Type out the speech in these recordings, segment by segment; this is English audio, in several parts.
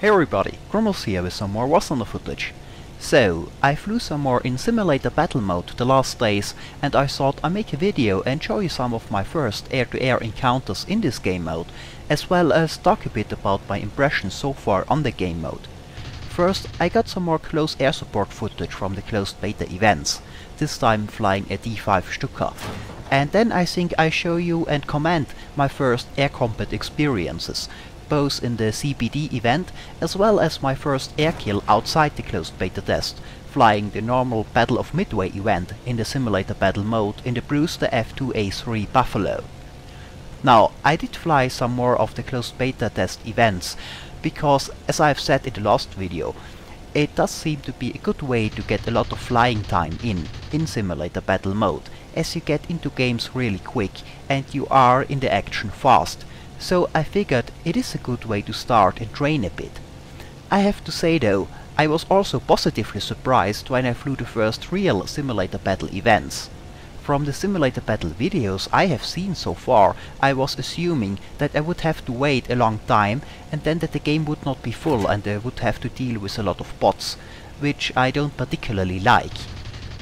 Hey everybody, Grumbles here with some more War Thunder footage. So, I flew some more in simulator battle mode the last days, and I thought I'd make a video and show you some of my first air-to-air encounters in this game mode, as well as talk a bit about my impressions so far on the game mode. First, I got some more close air support footage from the closed beta events, this time flying a D-5 Stuka. And then I think I show you and comment my first air combat experiences, both in the CBD event as well as my first air kill outside the closed beta test, flying the normal Battle of Midway event in the simulator battle mode in the Brewster F2A-3 Buffalo. Now, I did fly some more of the closed beta test events, because as I've said in the last video, it does seem to be a good way to get a lot of flying time in simulator battle mode, as you get into games really quick and you are in the action fast. So I figured it is a good way to start and train a bit. I have to say though, I was also positively surprised when I flew the first real simulator battle events. From the simulator battle videos I have seen so far, I was assuming that I would have to wait a long time and then that the game would not be full and I would have to deal with a lot of bots, which I don't particularly like.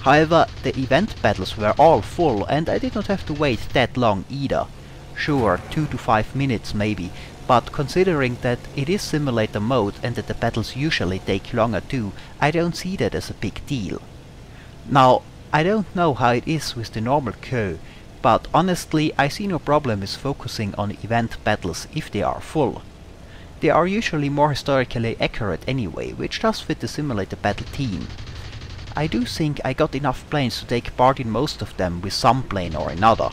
However, the event battles were all full and I did not have to wait that long either. Sure, 2 to 5 minutes maybe, but considering that it is simulator mode and that the battles usually take longer too, I don't see that as a big deal. Now, I don't know how it is with the normal queue, but honestly I see no problem with focusing on event battles if they are full. They are usually more historically accurate anyway, which does fit the simulator battle theme. I do think I got enough planes to take part in most of them with some plane or another.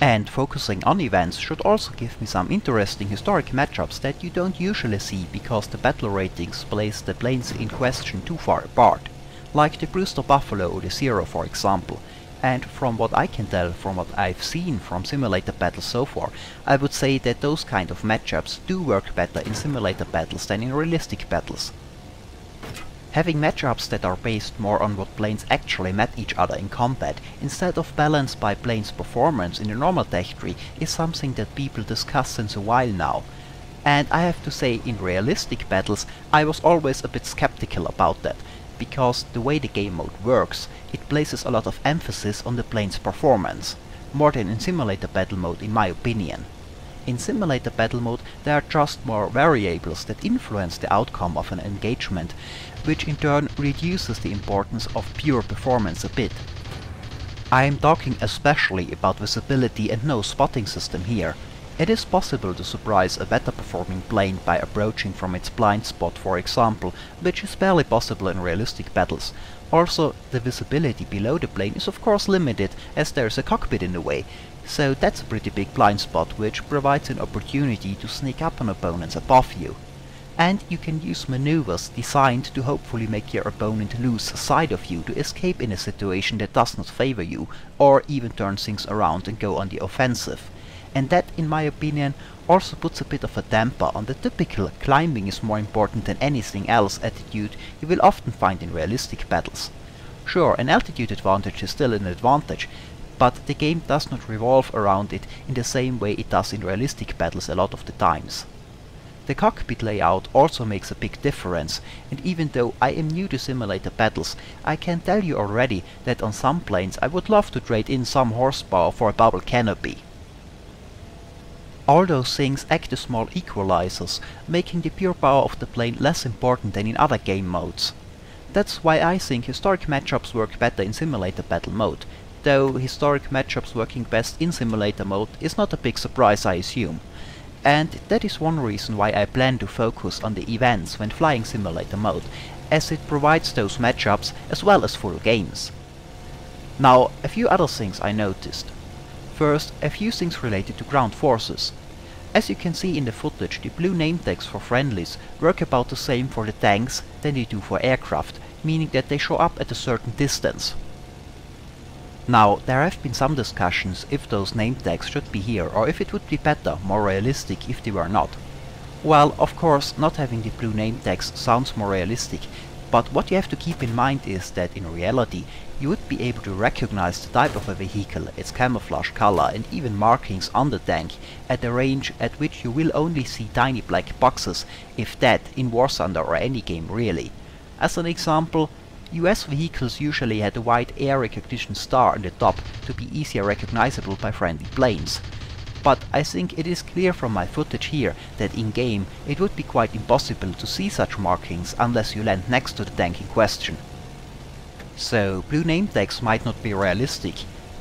And focusing on events should also give me some interesting historic matchups that you don't usually see because the battle ratings place the planes in question too far apart, like the Brewster Buffalo or the Zero for example. And from what I can tell from what I've seen from simulator battles so far, I would say that those kind of matchups do work better in simulator battles than in realistic battles. Having matchups that are based more on what planes actually met each other in combat, instead of balanced by planes' performance in the normal tech tree, is something that people discuss since a while now. And I have to say, in realistic battles, I was always a bit skeptical about that, because the way the game mode works, it places a lot of emphasis on the plane's performance, more than in simulator battle mode in my opinion. In simulator battle mode there are just more variables that influence the outcome of an engagement, which in turn reduces the importance of pure performance a bit. I am talking especially about visibility and no spotting system here. It is possible to surprise a better performing plane by approaching from its blind spot for example, which is barely possible in realistic battles. Also, the visibility below the plane is of course limited as there is a cockpit in the way, so that's a pretty big blind spot which provides an opportunity to sneak up on opponents above you. And you can use maneuvers designed to hopefully make your opponent lose sight of you to escape in a situation that does not favor you, or even turn things around and go on the offensive. And that, in my opinion, also puts a bit of a damper on the typical climbing is more important than anything else attitude you will often find in realistic battles. Sure, an altitude advantage is still an advantage, but the game does not revolve around it in the same way it does in realistic battles a lot of the times. The cockpit layout also makes a big difference, and even though I am new to simulator battles, I can tell you already that on some planes I would love to trade in some horsepower for a bubble canopy. All those things act as small equalizers, making the pure power of the plane less important than in other game modes. That's why I think historic matchups work better in simulator battle mode, though historic matchups working best in simulator mode is not a big surprise I assume. And that is one reason why I plan to focus on the events when flying simulator mode, as it provides those matchups as well as full games. Now, a few other things I noticed. First, a few things related to ground forces. As you can see in the footage, the blue name tags for friendlies work about the same for the tanks than they do for aircraft, meaning that they show up at a certain distance. Now, there have been some discussions if those name tags should be here or if it would be better, more realistic if they were not. Well, of course, not having the blue name tags sounds more realistic, But what you have to keep in mind is that in reality you would be able to recognize the type of a vehicle, its camouflage color and even markings on the tank at a range at which you will only see tiny black boxes, if that, in War Thunder or any game really. As an example, US vehicles usually had a white air recognition star on the top to be easier recognizable by friendly planes. But I think it is clear from my footage here that in-game it would be quite impossible to see such markings unless you land next to the tank in question. So blue name tags might not be realistic,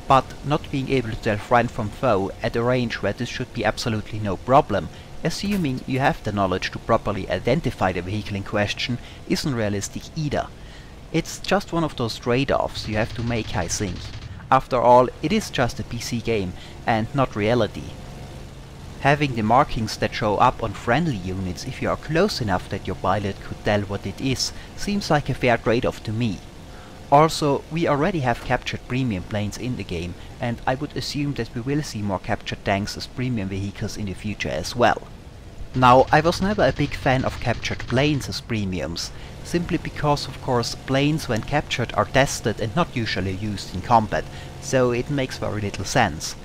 but not being able to tell friend from foe at a range where this should be absolutely no problem, assuming you have the knowledge to properly identify the vehicle in question, isn't realistic either. It's just one of those trade-offs you have to make, I think. After all, it is just a PC game and not reality. Having the markings that show up on friendly units if you are close enough that your pilot could tell what it is seems like a fair trade-off to me. Also, we already have captured premium planes in the game, and I would assume that we will see more captured tanks as premium vehicles in the future as well. Now, I was never a big fan of captured planes as premiums, simply because of course planes when captured are tested and not usually used in combat, so it makes very little sense.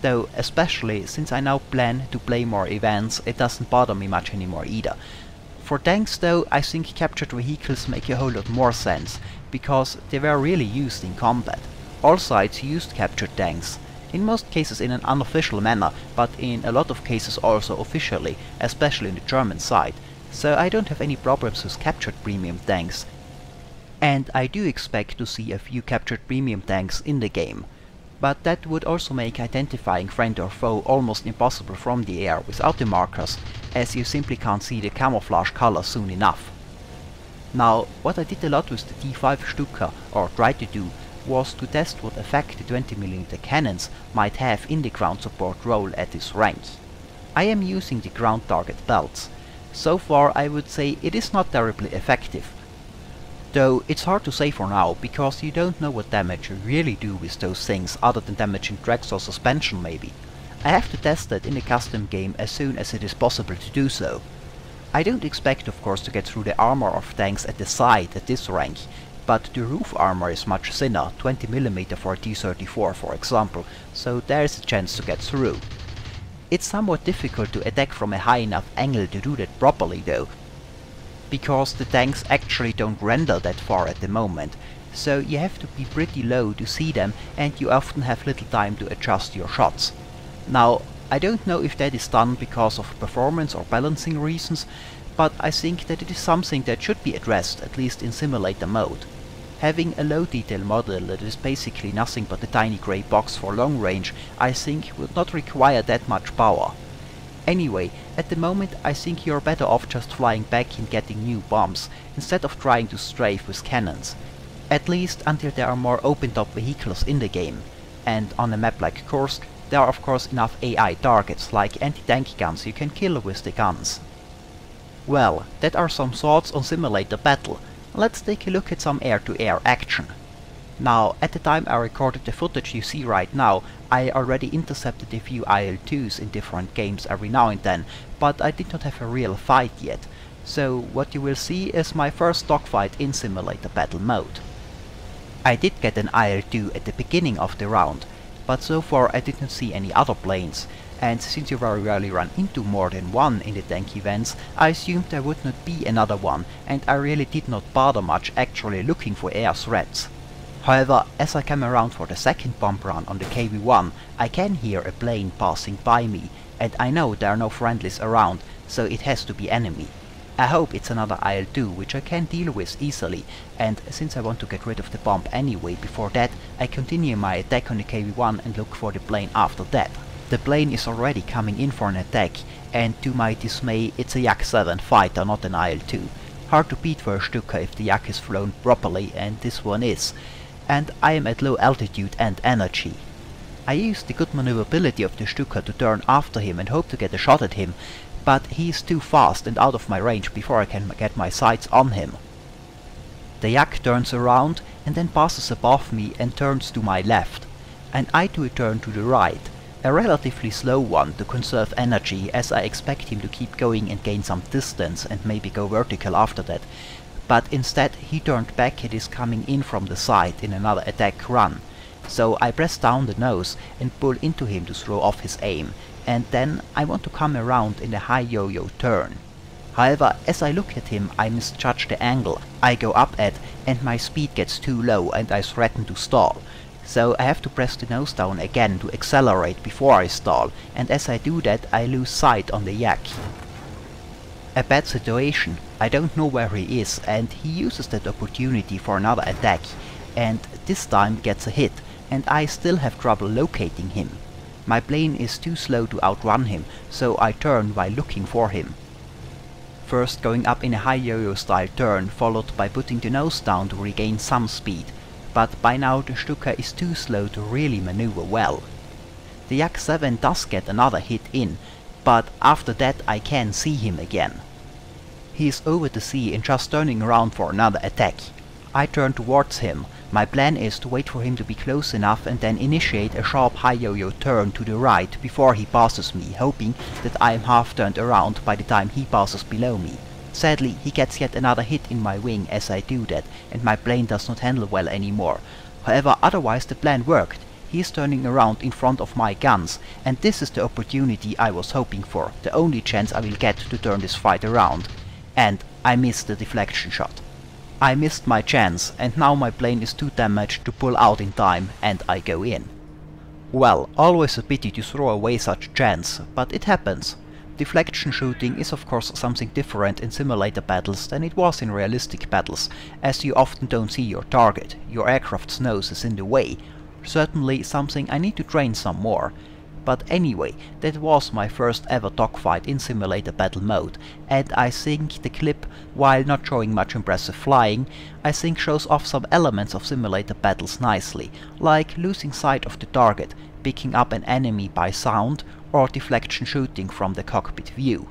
Though especially since I now plan to play more events, it doesn't bother me much anymore either. For tanks though, I think captured vehicles make a whole lot more sense, because they were really used in combat. All sides used captured tanks, in most cases in an unofficial manner, but in a lot of cases also officially, especially in the German side, so I don't have any problems with captured premium tanks. And I do expect to see a few captured premium tanks in the game, but that would also make identifying friend or foe almost impossible from the air without the markers, as you simply can't see the camouflage color soon enough. Now, what I did a lot with the D-5 Stuka, or tried to do, was to test what effect the 20mm cannons might have in the ground support role at this rank. I am using the ground target belts. So far I would say it is not terribly effective. Though it's hard to say for now, because you don't know what damage you really do with those things other than damaging tracks or suspension maybe. I have to test that in a custom game as soon as it is possible to do so. I don't expect of course to get through the armor of tanks at the side at this rank, but the roof armor is much thinner, 20mm for a T-34 for example, so there is a chance to get through. It's somewhat difficult to attack from a high enough angle to do that properly though, because the tanks actually don't render that far at the moment, so you have to be pretty low to see them and you often have little time to adjust your shots. Now, I don't know if that is done because of performance or balancing reasons, but I think that it is something that should be addressed, at least in simulator mode. Having a low detail model that is basically nothing but a tiny grey box for long range, I think would not require that much power. Anyway, at the moment I think you're better off just flying back and getting new bombs, instead of trying to strafe with cannons. At least until there are more open-top vehicles in the game. And on a map like Kursk, there are of course enough AI targets like anti-tank guns you can kill with the guns. Well, that are some thoughts on simulator battle. Let's take a look at some air-to-air action. Now, at the time I recorded the footage you see right now, I already intercepted a few IL-2s in different games every now and then, but I did not have a real fight yet. So what you will see is my first dogfight in simulator battle mode. I did get an IL-2 at the beginning of the round, but so far I did not see any other planes, and since you very rarely run into more than one in the tank events, I assumed there would not be another one, and I really did not bother much actually looking for air threats. However, as I came around for the second bomb run on the KV-1, I can hear a plane passing by me, and I know there are no friendlies around, so it has to be enemy. I hope it's another IL-2 which I can deal with easily, and since I want to get rid of the bomb anyway before that, I continue my attack on the KV-1 and look for the plane after that. The plane is already coming in for an attack, and to my dismay it's a Ju-87 fighter, not an IL-2. Hard to beat for a Stuka if the Yak is flown properly, and this one is. And I am at low altitude and energy. I used the good maneuverability of the Stuka to turn after him and hope to get a shot at him, but he is too fast and out of my range before I can get my sights on him. The Yak turns around and then passes above me and turns to my left, and I too turn to the right, a relatively slow one to conserve energy as I expect him to keep going and gain some distance and maybe go vertical after that. but instead he turned back and is coming in from the side in another attack run. So I press down the nose and pull into him to throw off his aim, and then I want to come around in a high yo-yo turn. However, as I look at him, I misjudge the angle I go up at, and my speed gets too low and I threaten to stall. So I have to press the nose down again to accelerate before I stall, and as I do that I lose sight on the yak. A bad situation. I don't know where he is, and he uses that opportunity for another attack, and this time gets a hit, and I still have trouble locating him. My plane is too slow to outrun him, so I turn while looking for him. First going up in a high yo-yo style turn, followed by putting the nose down to regain some speed, but by now the Stuka is too slow to really maneuver well. The Yak-7 does get another hit in, but after that I can see him again. He is over the sea and just turning around for another attack. I turn towards him. My plan is to wait for him to be close enough and then initiate a sharp high yo-yo turn to the right before he passes me, hoping that I am half turned around by the time he passes below me. Sadly, he gets yet another hit in my wing as I do that, and my plane does not handle well anymore. However, otherwise the plan worked. He is turning around in front of my guns, and this is the opportunity I was hoping for, the only chance I will get to turn this fight around. And I missed the deflection shot. I missed my chance, and now my plane is too damaged to pull out in time, and I go in. Well, always a pity to throw away such a chance, but it happens. Deflection shooting is of course something different in simulator battles than it was in realistic battles, as you often don't see your target, your aircraft's nose is in the way. Certainly something I need to train some more. But anyway, that was my first ever dogfight in simulator battle mode, and I think the clip, while not showing much impressive flying, I think shows off some elements of simulator battles nicely, like losing sight of the target, picking up an enemy by sound, or deflection shooting from the cockpit view.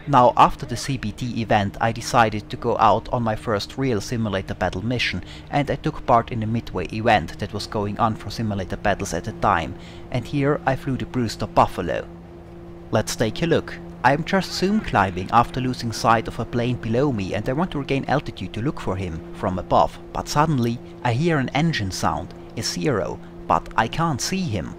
Now, after the CBT event, I decided to go out on my first real simulator battle mission, and I took part in the Midway event that was going on for simulator battles at the time, and here I flew the Brewster Buffalo. Let's take a look. I am just zoom climbing after losing sight of a plane below me, and I want to regain altitude to look for him from above, but suddenly I hear an engine sound, a zero, but I can't see him.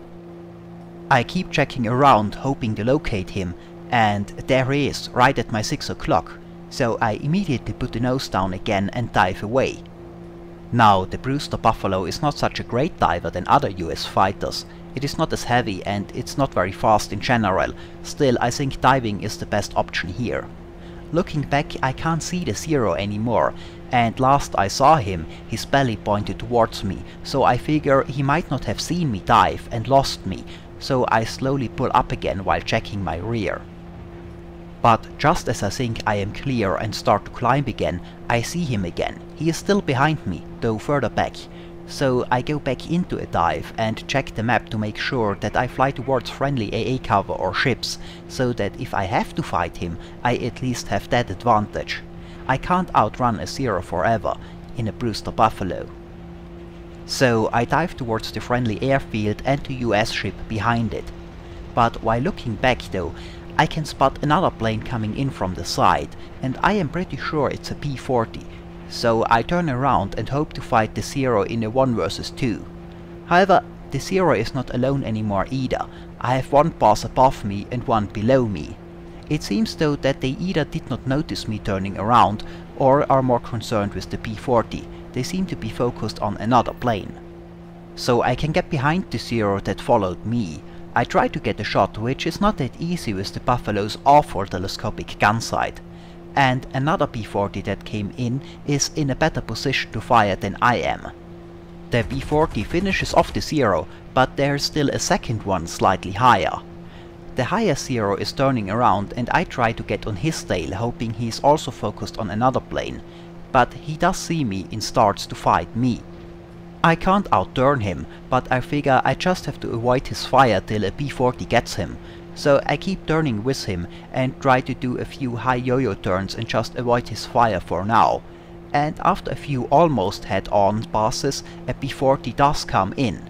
I keep checking around, hoping to locate him, and there he is, right at my 6 o'clock, so I immediately put the nose down again and dive away. Now, the Brewster Buffalo is not such a great diver than other US fighters. It is not as heavy and it's not very fast in general, still I think diving is the best option here. Looking back, I can't see the zero anymore, and last I saw him, his belly pointed towards me, so I figure he might not have seen me dive and lost me, so I slowly pull up again while checking my rear. But just as I think I am clear and start to climb again, I see him again. He is still behind me, though further back. So I go back into a dive and check the map to make sure that I fly towards friendly AA cover or ships, so that if I have to fight him, I at least have that advantage. I can't outrun a zero forever in a Brewster Buffalo. So I dive towards the friendly airfield and the US ship behind it. But while looking back though, I can spot another plane coming in from the side, and I am pretty sure it's a P-40. So I turn around and hope to fight the zero in a 1 vs 2. However, the zero is not alone anymore either. I have one pass above me and one below me. It seems though that they either did not notice me turning around, or are more concerned with the P-40. They seem to be focused on another plane. So I can get behind the zero that followed me. I try to get a shot, which is not that easy with the Buffalo's awful telescopic gun sight. And another P-40 that came in is in a better position to fire than I am. The P-40 finishes off the zero, but there is still a second one slightly higher. The higher zero is turning around and I try to get on his tail, hoping he is also focused on another plane. But he does see me and starts to fight me. I can't outturn him, but I figure I just have to avoid his fire till a P-40 gets him. So I keep turning with him and try to do a few high yo-yo turns and just avoid his fire for now. And after a few almost head-on passes, a P-40 does come in.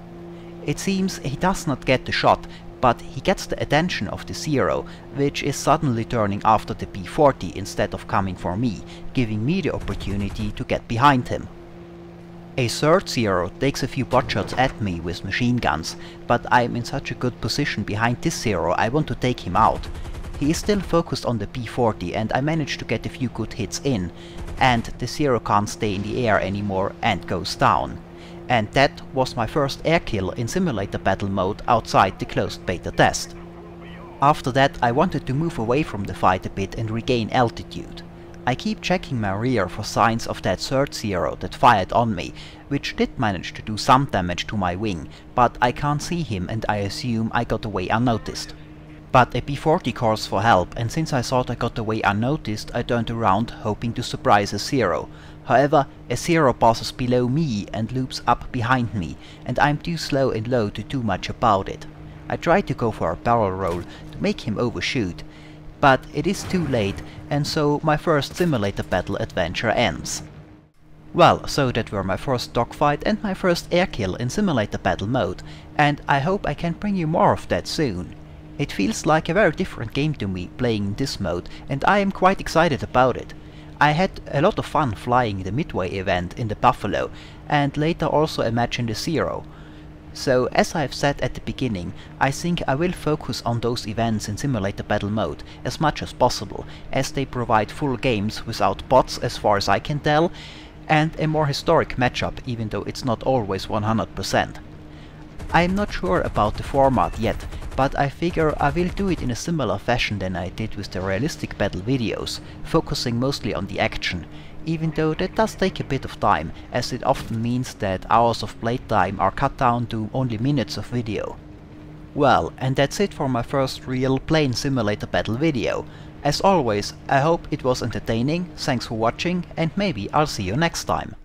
It seems he does not get the shot, but he gets the attention of the Zero, which is suddenly turning after the P-40 instead of coming for me, giving me the opportunity to get behind him. A third Zero takes a few potshots at me with machine guns, but I'm in such a good position behind this Zero I want to take him out. He is still focused on the P-40 and I managed to get a few good hits in, and the Zero can't stay in the air anymore and goes down. And that was my first air kill in simulator battle mode outside the closed beta test. After that I wanted to move away from the fight a bit and regain altitude. I keep checking my rear for signs of that third Zero that fired on me, which did manage to do some damage to my wing, but I can't see him and I assume I got away unnoticed. But a P-40 calls for help, and since I thought I got away unnoticed, I turned around hoping to surprise a Zero. However, a Zero passes below me and loops up behind me, and I'm too slow and low to do much about it. I tried to go for a barrel roll to make him overshoot, but it is too late, and so my first simulator battle adventure ends. Well, so that were my first dogfight and my first air kill in simulator battle mode, and I hope I can bring you more of that soon. It feels like a very different game to me playing in this mode, and I am quite excited about it. I had a lot of fun flying the Midway event in the Buffalo, and later also a match in the Zero. So as I've said at the beginning, I think I will focus on those events in simulator battle mode as much as possible, as they provide full games without bots as far as I can tell, and a more historic matchup even though it's not always 100%. I'm not sure about the format yet, but I figure I will do it in a similar fashion than I did with the realistic battle videos, focusing mostly on the action, even though that does take a bit of time, as it often means that hours of playtime are cut down to only minutes of video. Well, and that's it for my first real plain simulator battle video. As always, I hope it was entertaining, thanks for watching, and maybe I'll see you next time.